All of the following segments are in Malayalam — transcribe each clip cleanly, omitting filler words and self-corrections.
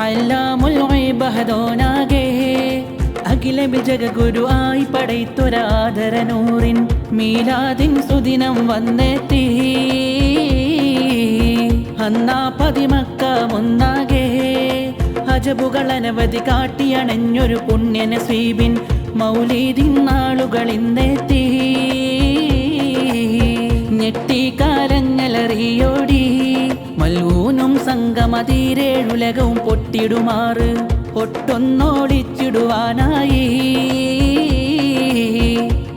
അല്ലാമുൽ ഗൈബഹദോനാകെ അഖില ജഗഗുരു ആയി പടൈത്തൊരാദരനൂറിൻ മീലാദിൻ സുദിനം വന്നെത്തി. അന്നാ പതിമക്ക ഒന്നാകെ അജബുകൾ അനവധി കാട്ടിയണഞ്ഞൊരു പുണ്യ നസീബിൻ മൗലീദിൻ നാളുകൾ ഇന്നെത്തി. ഞെട്ടിക്കാരഞ്ഞലറിയോടി മൽഊനും സംഗമതീരേഴുലകവും പൊട്ടിടുമാറ് ഒട്ടൊന്നോടിച്ചിടുവാനായി.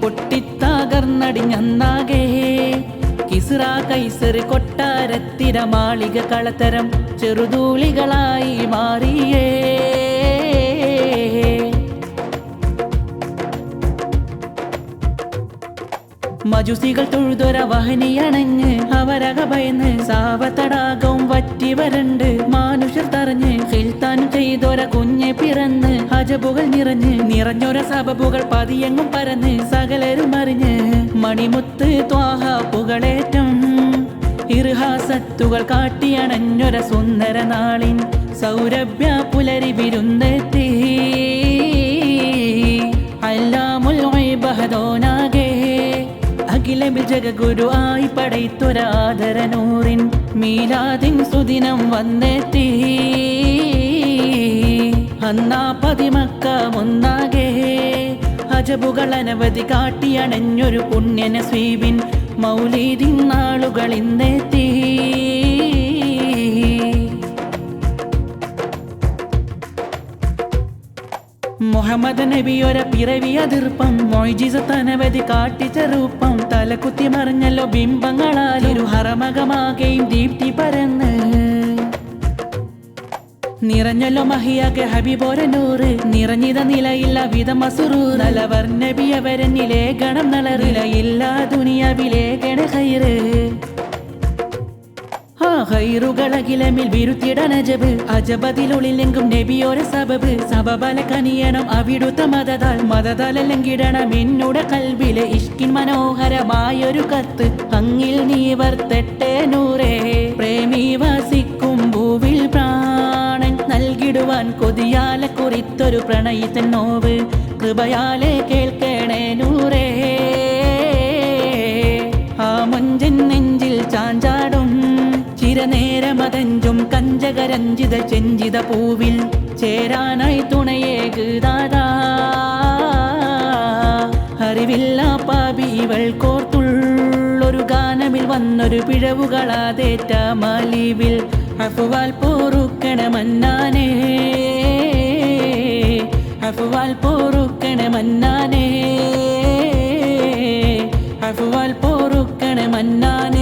പൊട്ടിത്താകർന്നടിഞ്ഞന്നാകെ കിസ്റ കൈസർ കൊട്ടാരത്തിര മാളിക കളത്തരം ചെറുതൂളികളായി മാറിയേ. മജുസികൾ തൊഴുതൊര വഹനിയണഞ്ഞ് അവരക ഭയന്ന് സാവത്തടാകവും വറ്റി വരണ്ട് മാനുഷ്യർ തറഞ്ഞ് ഹിൽത്താൻ ചെയ്തൊര കുഞ്ഞെ പിറന്ന് അജബുകൾ നിറഞ്ഞൊര സബബുകൾ പതിയെങ്ങും പരന്ന് സകലരും അറിഞ്ഞ് മണിമുത്ത് ത്വാഹ പുകളേറ്റം ഇർഹാസത്തുകൾ കാട്ടിയണഞ്ഞൊര സുന്ദര നാളിൻ സൗരഭ്യ പുലരി വിരുന്നെത്തി. അല്ലാമുൽ ഗൈബഹദോനാകെ അഖില ജഗഗുരു ആയി പടൈത്തൊരാദരനൂറിൻ മീലാദിൻ സുദിനം വന്നെത്തി. അന്നാ പതിമക്ക ഒന്നാകെ അജബുകൾ അനവധി കാട്ടിയണഞ്ഞൊരു പുണ്യ നസീബിൻ മൗലീദിൻ നാളുകൾ ഇന്നെത്തി. മുഹമ്മദ് നബിയൊര പിറവി അതിർപ്പം മൊയ്ജിസത്തനവധി കാട്ടിച്ചെറുപ്പം തലകുത്തി മറിഞ്ഞല്ലോ ബിംബങ്ങളാലൊരു ഹറമകമാകെയും ദീപ്തി പരന്ന് നിറഞ്ഞല്ലോ മഹിയാകെ ഹബീബോര നൂറ് നിറഞ്ഞിത നിലയില്ല വിധമസുറൂ നലവർ നബിയവരനിലെ ഗണം നളറിലയില്ല ദുനിയാവിലെ ഗണ ഹൈറ്. ഹൈറുകളകിലമിൽ വിരുത്തിടനജബ് അജബതിലുള്ളിലെങ്കും നബിയോര സബബ് സബബല കനിയണം അവിടുത്ത മതതലങ്കിടണം എന്നുടെ കൽബിലെ ഇഷ്കിൻ മനോഹരമായൊരു കത്ത് അങ്ങിൽ നീ വർത്തട്ടെ നൂറേ. പ്രേമി വസിക്കും ഭൂവിൽ പ്രാണൻ നൽകിടുവാൻ കൊതിയാലെ കുറിത്തൊരു പ്രണയിത്തൻ നോവ് കൃപയാലെ കേൾക്കണേ നൂറേ. ആ മുഞ്ചൻ നെഞ്ചിൽ ചാഞ്ചാടും ചിരനേരമതഞ്ചും കഞ്ചകരഞ്ജിത ചെഞ്ചിത പൂവിൽ ചേരാനായി തുണയേകുതാതാ. അറിവില്ല പാപി ഇവൾ കോർത്തുള്ളൊരു ഗാനമിൽ വന്നൊരു പിഴവുകളാതേറ്റ മാലിവിൽ അഫ്വാൽ പോറുക്കണ മന്നാനേ. അഫ്വാൽ പോറുക്കണ മന്നാനേ. അഫ്വാൽ പോറുക്കണ മന്നാനേ.